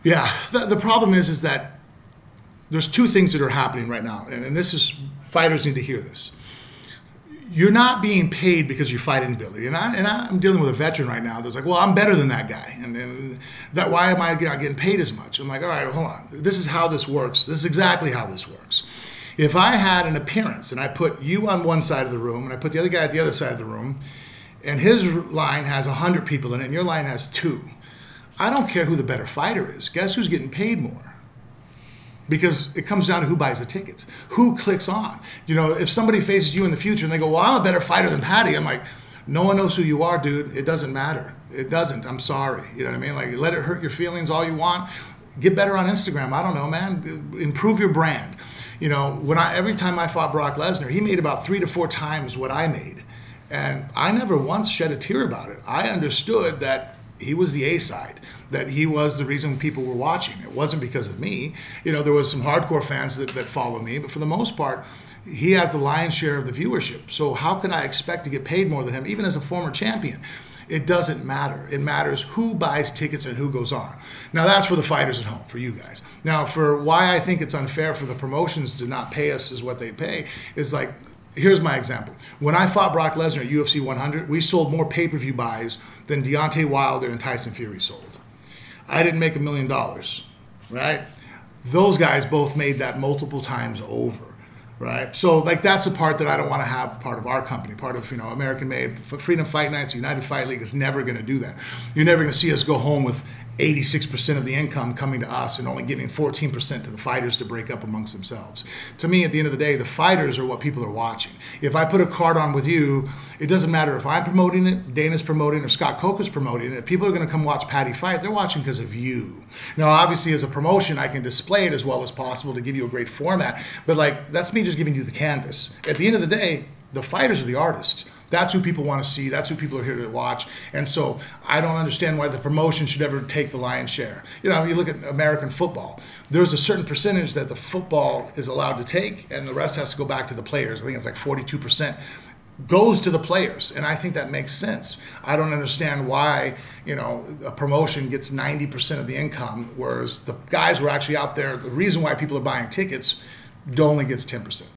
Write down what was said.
Yeah, the problem is that there's two things that are happening right now, and this is, fighters need to hear this. You're not being paid because you're fighting Billy, and I'm dealing with a veteran right now that's like, well, I'm better than that guy, and that why am I not getting paid as much? I'm like, all right, hold on. This is how this works. This is exactly how this works. If I had an appearance and I put you on one side of the room and I put the other guy at the other side of the room, and his line has 100 people in it and your line has 2, I don't care who the better fighter is. Guess who's getting paid more? Because it comes down to who buys the tickets, who clicks on. You know, if somebody faces you in the future and they go, well, I'm a better fighter than Paddy, I'm like, no one knows who you are, dude. It doesn't matter. It doesn't. I'm sorry. You know what I mean? Like, let it hurt your feelings all you want. Get better on Instagram. I don't know, man. Improve your brand. You know, every time I fought Brock Lesnar, he made about 3 to 4 times what I made. And I never once shed a tear about it. I understood that he was the A-side, that he was the reason people were watching. It wasn't because of me. You know, there was some hardcore fans that follow me, but for the most part, he has the lion's share of the viewership. So how can I expect to get paid more than him, even as a former champion? It doesn't matter. It matters who buys tickets and who goes on. Now, that's for the fighters at home, for you guys. Now, for why I think it's unfair for the promotions to not pay us is what they pay, is like, here's my example. When I fought Brock Lesnar at UFC 100, we sold more pay-per-view buys than Deontay Wilder and Tyson Fury sold. I didn't make $1 million, right? Those guys both made that multiple times over, right? So, like, that's the part that I don't want to have part of our company, part of, you know, American-made Freedom Fight Nights, United Fight League is never going to do that. You're never going to see us go home with 86% of the income coming to us and only giving 14% to the fighters to break up amongst themselves. To me, at the end of the day, the fighters are what people are watching. If I put a card on with you, it doesn't matter if I'm promoting it, Dana's promoting it, or Scott Coker's promoting it. If people are going to come watch Paddy fight, they're watching because of you. Now, obviously, as a promotion, I can display it as well as possible to give you a great format, but like, that's me just giving you the canvas. At the end of the day, the fighters are the artists. That's who people want to see. That's who people are here to watch. And so I don't understand why the promotion should ever take the lion's share. You know, you look at American football. There's a certain percentage that the football is allowed to take, and the rest has to go back to the players. I think it's like 42% goes to the players, and I think that makes sense. I don't understand why, you know, a promotion gets 90% of the income, whereas the guys who are actually out there, the reason why people are buying tickets, only gets 10%.